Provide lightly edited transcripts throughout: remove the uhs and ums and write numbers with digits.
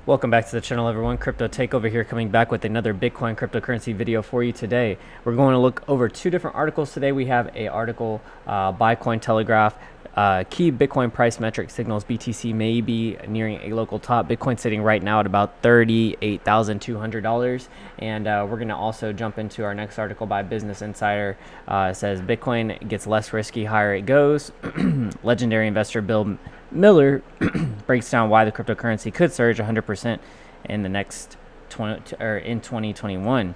Welcome back to the channel, everyone. Crypto Takeover here, coming back with another Bitcoin cryptocurrency video for you today. We're going to look over two different articles today. We have a article by Cointelegraph. Key Bitcoin price metric signals BTC may be nearing a local top. Bitcoin sitting right now at about $38,200. And we're going to also jump into our next article by Business Insider. It says Bitcoin gets less risky, higher it goes. Legendary investor Bill Miller breaks down why the cryptocurrency could surge 100% in the next in 2021.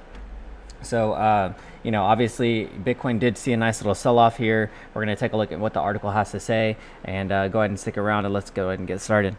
So, obviously Bitcoin did see a nice little sell-off here. We're going to take a look at what the article has to say, and go ahead and stick around, and let's go ahead and get started.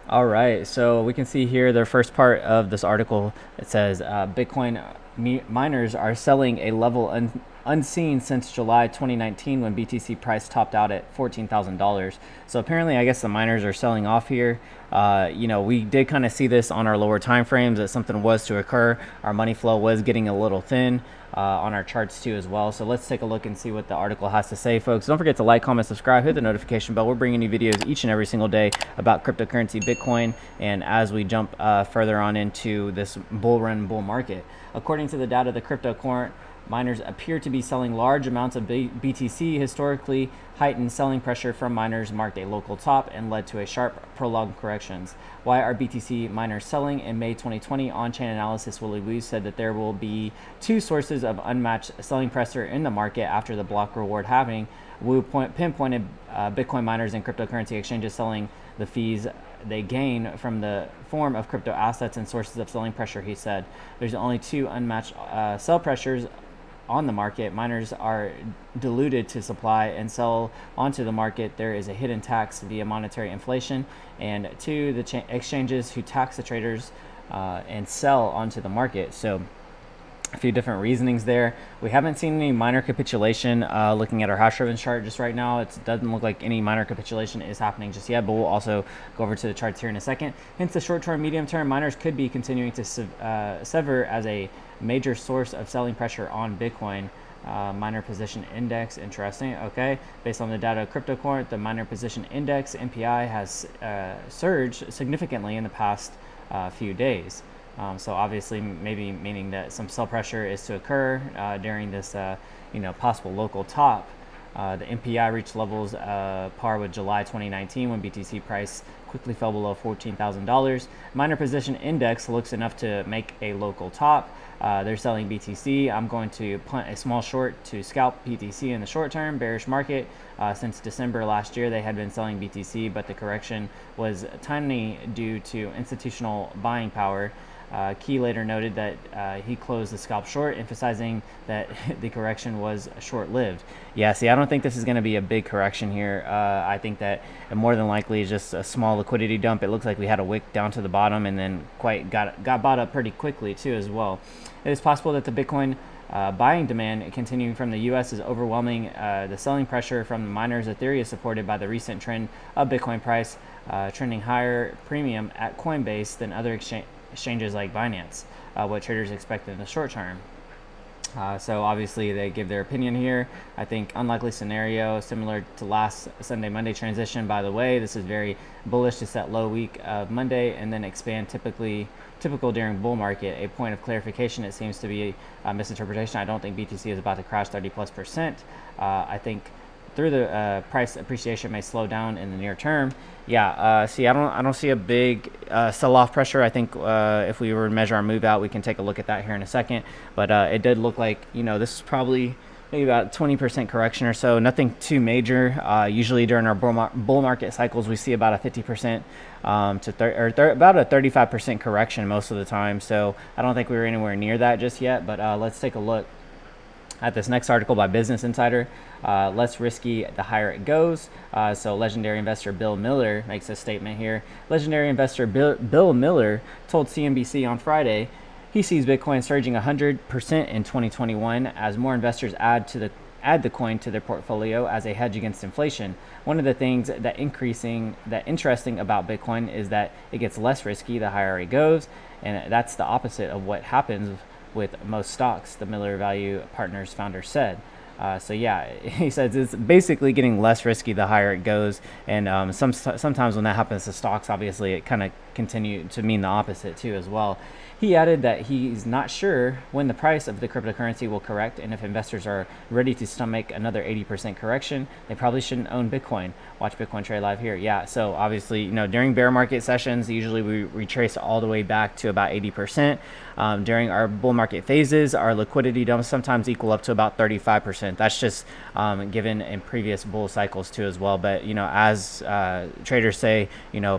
All right, so we can see here the first part of this article. It says Bitcoin miners are selling a level unseen since July 2019, when BTC price topped out at $14,000. So apparently, I guess the miners are selling off here. We did kind of see this on our lower time frames that something was to occur. Our money flow was getting a little thin on our charts too as well. So let's take a look and see what the article has to say, folks. Don't forget to like, comment, subscribe, hit the notification bell. We're bringing you videos each and every single day about cryptocurrency Bitcoin, and as we jump further on into this bull market. According to the data, the cryptocurrency miners appear to be selling large amounts of BTC. Historically, heightened selling pressure from miners marked a local top and led to a sharp, prolonged corrections. Why are BTC miners selling? In May 2020, on-chain analyst Willie Wu said that there will be two sources of unmatched selling pressure in the market after the block reward halving. Wu pinpointed Bitcoin miners and cryptocurrency exchanges selling the fees they gain from the form of crypto assets and sources of selling pressure. He said there's only two unmatched sell pressures on the market. Miners are diluted to supply and sell onto the market. There is a hidden tax via monetary inflation, and two, the exchanges who tax the traders and sell onto the market. So a few different reasonings there. We haven't seen any minor capitulation. Looking at our hash driven chart just right now, it doesn't look like any minor capitulation is happening just yet, but we'll also go over to the charts here in a second. Hence, the short-term, medium-term miners could be continuing to sever as a major source of selling pressure on Bitcoin. Miner position index, interesting. Okay, based on the data of CryptoCorn, the miner position index (MPI) has surged significantly in the past few days. So obviously, maybe meaning that some sell pressure is to occur during this, possible local top. The MPI reached levels par with July 2019, when BTC price quickly fell below $14,000. Miner position index looks enough to make a local top. They're selling BTC. I'm going to punt a small short to scalp BTC in the short term. Bearish market. Since December last year, they had been selling BTC, but the correction was tiny due to institutional buying power. Key later noted that he closed the scalp short, emphasizing that the correction was short-lived. Yeah, see, I don't think this is going to be a big correction here. I think that more than likely is just a small liquidity dump. It looks like we had a wick down to the bottom and then got bought up pretty quickly too as well. It is possible that the Bitcoin buying demand continuing from the U.S. is overwhelming the selling pressure from the miners. The theory is supported by the recent trend of Bitcoin price trending higher premium at Coinbase than other exchanges like Binance, what traders expect in the short term. So obviously they give their opinion here. I think unlikely scenario similar to last Sunday Monday transition. By the way, this is very bullish to set low week of Monday and then expand typical during bull market. A point of clarification, it seems to be a misinterpretation. I don't think BTC is about to crash 30+%. I think through the price appreciation may slow down in the near term. Yeah, see, I don't see a big sell-off pressure. I think if we were to measure our move out, we can take a look at that here in a second. But it did look like, this is probably maybe about 20% correction or so. Nothing too major. Usually during our bull market cycles, we see about a 50% to about a 35% correction most of the time. So I don't think we were anywhere near that just yet. But let's take a look at this next article by Business Insider. Less risky the higher it goes. So legendary investor Bill Miller makes a statement here. Legendary investor Bill Miller told CNBC on Friday he sees Bitcoin surging 100% in 2021 as more investors add the coin to their portfolio as a hedge against inflation. One of the things that interesting about Bitcoin is that it gets less risky the higher it goes, and that's the opposite of what happens with most stocks, the Miller Value Partners founder said. So yeah, he says it's basically getting less risky the higher it goes, and sometimes when that happens to stocks, obviously it kind of continue to mean the opposite too as well. He added that he's not sure when the price of the cryptocurrency will correct, and if investors are ready to stomach another 80% correction, they probably shouldn't own Bitcoin. Watch Bitcoin Trade Live here. Yeah, so obviously, during bear market sessions, usually we retrace all the way back to about 80%. During our bull market phases, our liquidity dumps sometimes equal up to about 35%. That's just given in previous bull cycles too as well. But as traders say,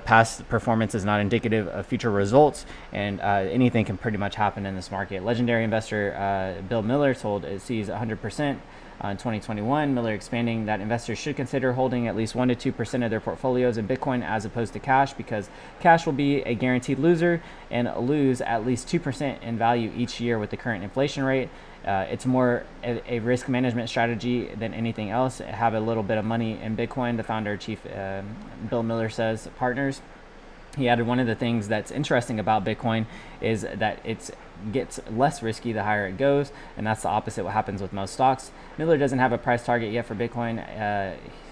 past performance is not indicative of future results, and anything can pretty much happen in this market. Legendary investor Bill Miller told it sees 100%. In 2021, Miller expanding that investors should consider holding at least 1 to 2% of their portfolios in Bitcoin as opposed to cash, because cash will be a guaranteed loser and lose at least 2% in value each year with the current inflation rate. It's more a risk management strategy than anything else. Have a little bit of money in Bitcoin, the founder chief Bill Miller says, partners. He added one of the things that's interesting about Bitcoin is that it gets less risky the higher it goes, and that's the opposite what happens with most stocks. Miller doesn't have a price target yet for Bitcoin.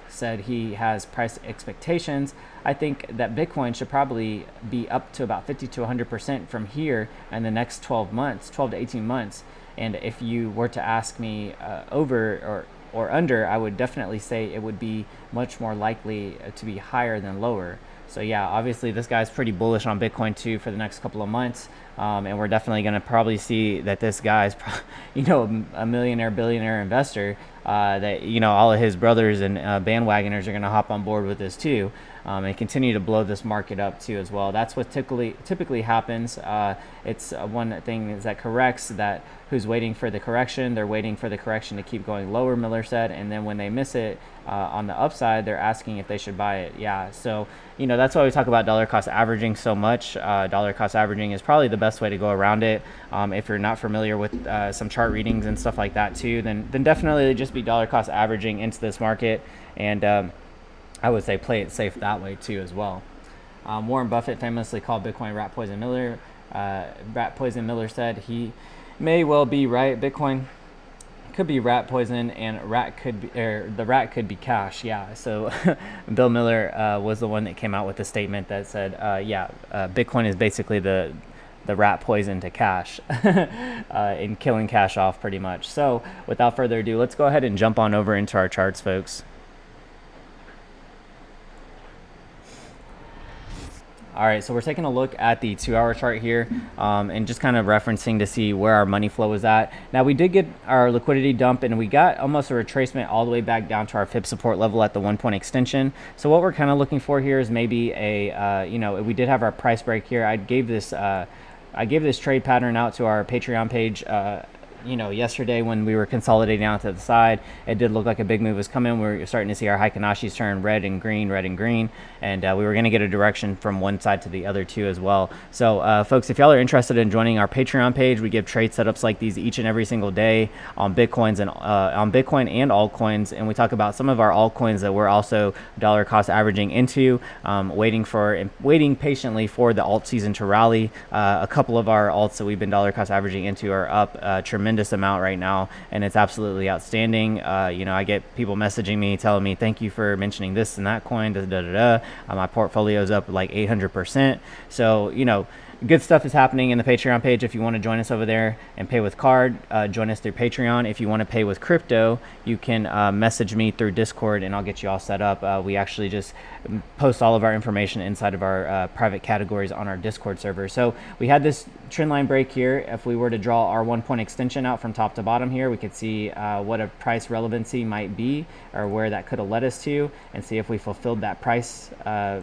Said he has price expectations. I think that Bitcoin should probably be up to about 50 to 100% from here in the next 12 to 18 months. And if you were to ask me over or under, I would definitely say it would be much more likely to be higher than lower. So yeah, obviously this guy's pretty bullish on Bitcoin too for the next couple of months, and we're definitely going to probably see that this guy's, a millionaire, billionaire investor. That all of his brothers and bandwagoners are going to hop on board with this too, and continue to blow this market up too as well. That's what typically happens. It's one thing is that corrects that. Who's waiting for the correction? They're waiting for the correction to keep going lower, Miller said, and then when they miss it on the upside, they're asking if they should buy it. Yeah, so that's why we talk about dollar cost averaging so much. Dollar cost averaging is probably the best way to go around it. If you're not familiar with some chart readings and stuff like that too, then definitely just be dollar cost averaging into this market, and I would say play it safe that way too as well. Warren Buffett famously called Bitcoin rat poison. Miller said he may well be right. Bitcoin could be rat poison, and the rat could be cash. Yeah. So Bill Miller was the one that came out with the statement that said, Bitcoin is basically the rat poison to cash in killing cash off pretty much. So without further ado, let's go ahead and jump on over into our charts, folks. All right, so we're taking a look at the 2-hour chart here, and just kind of referencing to see where our money flow is at. Now, we did get our liquidity dump, and we got almost a retracement all the way back down to our fib support level at the 1-point extension. So what we're kind of looking for here is maybe we did have our price break here. I gave this trade pattern out to our Patreon page. Yesterday when we were consolidating out to the side, it did look like a big move was coming. We were starting to see our Heikanashis turn red and green, and we were going to get a direction from one side to the other too as well. So folks, if y'all are interested in joining our Patreon page, we give trade setups like these each and every single day on Bitcoin and altcoins, and we talk about some of our altcoins that we're also dollar cost averaging into, waiting patiently for the alt season to rally. A couple of our alts that we've been dollar cost averaging into are up tremendous amount right now, and it's absolutely outstanding. I get people messaging me telling me thank you for mentioning this and that coin. My portfolio is up like 800%. So good stuff is happening in the Patreon page. If you want to join us over there and pay with card, join us through Patreon. If you want to pay with crypto, you can message me through Discord, and I'll get you all set up. We actually just post all of our information inside of our private categories on our Discord server. So we had this trend line break here. If we were to draw our 1-point extension out from top to bottom here, we could see what a price relevancy might be, or where that could have led us to, and see if we fulfilled that price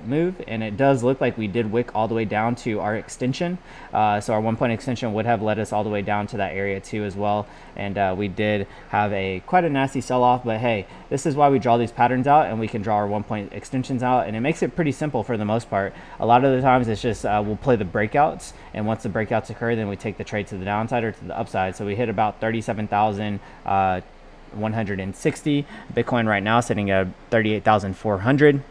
move. And it does look like we did wick all the way down to our extension. So our 1-point extension would have led us all the way down to that area too as well. And we did have quite a nasty sell-off, but hey, this is why we draw these patterns out, and we can draw our 1-point extensions out, and it makes it pretty simple for the most part. A lot of the times it's just we'll play the breakouts, and once the breakouts occur, then we take the trade to the downside or to the upside. So we hit about 37,160. Bitcoin right now sitting at 38,400.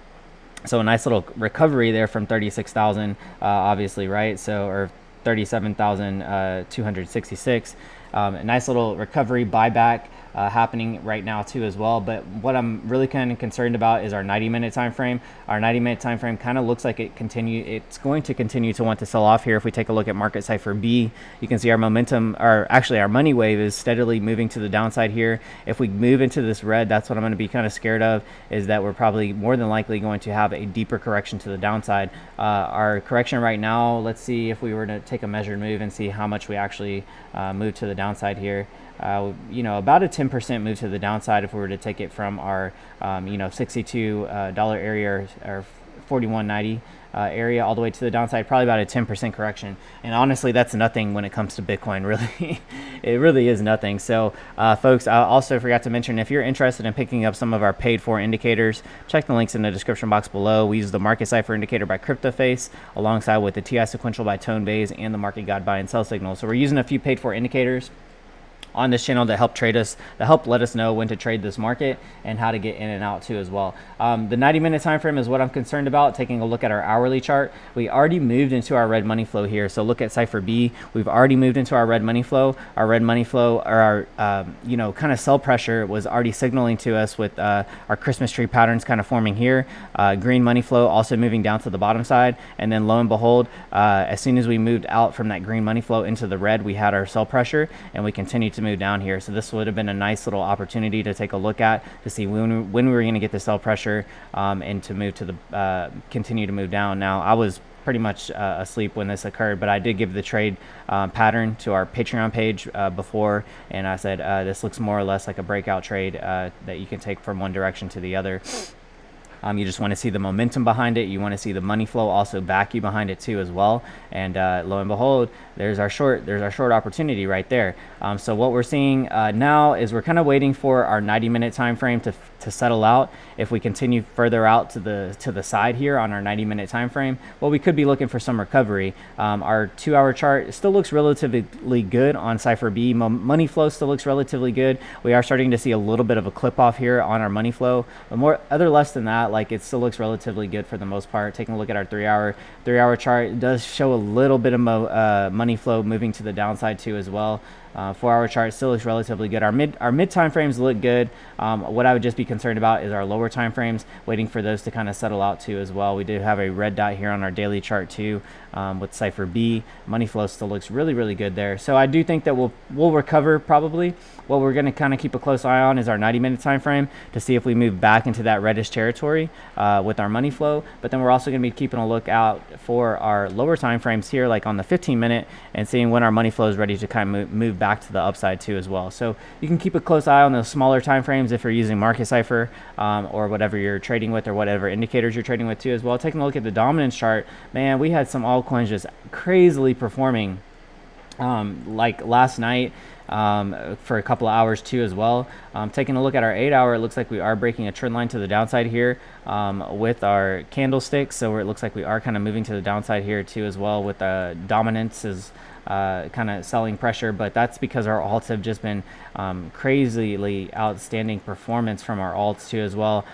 So a nice little recovery there from 36,000, obviously, right? So, or 37,266. A nice little recovery buyback happening right now too as well. But what I'm really kind of concerned about is our 90-minute time frame. Our 90-minute time frame kind of looks like it's going to continue to want to sell off here. If we take a look at market Cipher B, you can see our momentum, or actually our money wave, is steadily moving to the downside here. If we move into this red, that's what I'm going to be kind of scared of, is that we're probably more than likely going to have a deeper correction to the downside. Our correction right now, let's see if we were to take a measured move and see how much we actually move to the downside here. About a 10% move to the downside if we were to take it from our, $62 area or 41.90 area all the way to the downside, probably about a 10% correction. And honestly, that's nothing when it comes to Bitcoin, really. It really is nothing. So, folks, I also forgot to mention, if you're interested in picking up some of our paid for indicators, check the links in the description box below. We use the Market Cipher indicator by CryptoFace alongside with the TI sequential by Tone Bays and the Market Guide buy and sell signal. So we're using a few paid for indicators on this channel to help let us know when to trade this market and how to get in and out too as well. The 90-minute time frame is what I'm concerned about. Taking a look at our hourly chart, we already moved into our red money flow here. So look at Cipher B, we've already moved into our red money flow. Our red money flow, or our kind of sell pressure, was already signaling to us with our Christmas tree patterns kind of forming here. Green money flow also moving down to the bottom side, and then lo and behold, as soon as we moved out from that green money flow into the red, we had our sell pressure, and we continued to move down here. So this would have been a nice little opportunity to take a look at to see when we were going to get the sell pressure and to move to the continue to move down. Now, I was pretty much asleep when this occurred, but I did give the trade pattern to our Patreon page before, and I said this looks more or less like a breakout trade that you can take from one direction to the other. You just want to see the momentum behind it. You want to see the money flow also back you behind it too as well. And lo and behold, there's our short opportunity right there. So what we're seeing now is we're kind of waiting for our 90-minute time frame to settle out. If we continue further out to the side here on our 90-minute time frame, well, we could be looking for some recovery. Our 2-hour chart still looks relatively good on Cipher B. Money flow still looks relatively good. We are starting to see a little bit of a clip off here on our money flow, but less than that, like, it still looks relatively good for the most part. Taking a look at our 3-hour chart, it does show a little bit of money flow moving to the downside too as well. 4-hour chart still looks relatively good. Our mid time frames look good. What I would just be concerned about is our lower time frames, waiting for those to kind of settle out too as well. We do have a red dot here on our daily chart too, with Cipher B. Money flow still looks really, really good there. So I do think that we'll recover probably. What we're going to kind of keep a close eye on is our 90-minute time frame to see if we move back into that reddish territory with our money flow. But then we're also going to be keeping a look out for our lower time frames here, like on the 15-minute, and seeing when our money flow is ready to kind of move back to the upside too as well. So you can keep a close eye on those smaller time frames if you're using Market Cipher or whatever you're trading with, or whatever indicators you're trading with too as well. Taking a look at the dominance chart, man, we had some altcoins just crazily performing like last night for a couple of hours too as well. Taking a look at our 8-hour, it looks like we are breaking a trend line to the downside here with our candlesticks. So it looks like we are kind of moving to the downside here too as well, with the dominance is kind of selling pressure, but that's because our alts have just been crazily outstanding performance from our alts too as well.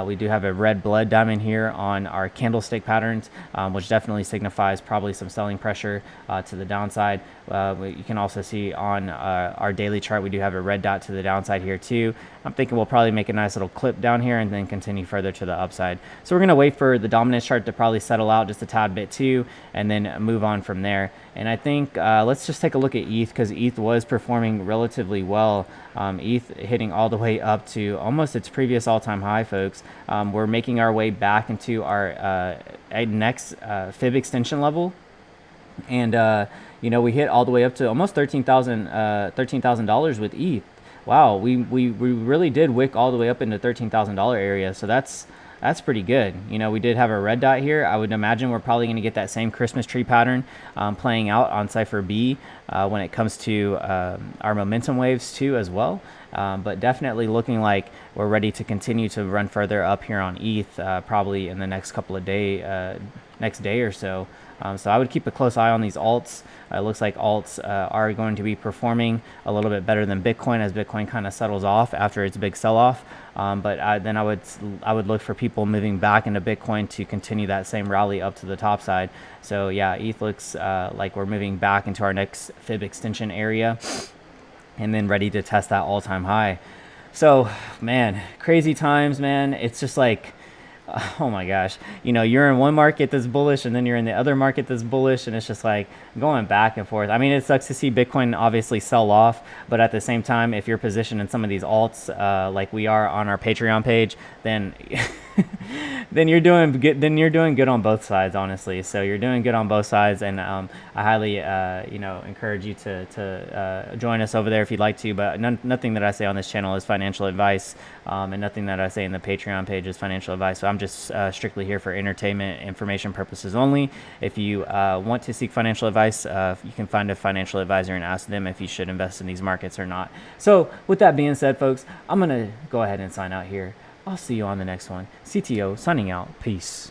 We do have a red blood diamond here on our candlestick patterns, which definitely signifies probably some selling pressure to the downside. You can also see on our daily chart, we do have a red dot to the downside here too. I'm thinking we'll probably make a nice little clip down here and then continue further to the upside. So we're going to wait for the dominance chart to probably settle out just a tad bit too, and then move on from there. And I think let's just take a look at ETH, because ETH was performing relatively well. ETH hitting all the way up to almost its previous all-time high, folks. We're making our way back into our next fib extension level. And, we hit all the way up to almost $13,000 with ETH. Wow, we really did wick all the way up into $13,000 area. So that's pretty good. We did have a red dot here. I would imagine we're probably going to get that same Christmas tree pattern playing out on Cipher B when it comes to our momentum waves too as well. But definitely looking like we're ready to continue to run further up here on ETH probably in the next couple of next day or so. So I would keep a close eye on these alts. It looks like alts are going to be performing a little bit better than Bitcoin as Bitcoin kind of settles off after its big sell-off. But then I would look for people moving back into Bitcoin to continue that same rally up to the top side. So yeah, ETH looks like we're moving back into our next fib extension area. and then ready to test that all-time high. So, man, crazy times, man. It's just like, oh my gosh, you're in one market that's bullish and then you're in the other market that's bullish, and it's just like going back and forth. I mean, it sucks to see Bitcoin obviously sell off, but at the same time, if you're positioned in some of these alts, like we are on our Patreon page, then then you're doing good. Then you're doing good on both sides, honestly. So you're doing good on both sides, and I highly, encourage you to join us over there if you'd like to. But nothing that I say on this channel is financial advice, and nothing that I say in the Patreon page is financial advice. So I'm just strictly here for entertainment, information purposes only. If you want to seek financial advice, you can find a financial advisor and ask them if you should invest in these markets or not. So with that being said, folks, I'm gonna go ahead and sign out here. I'll see you on the next one. CTO signing out. Peace.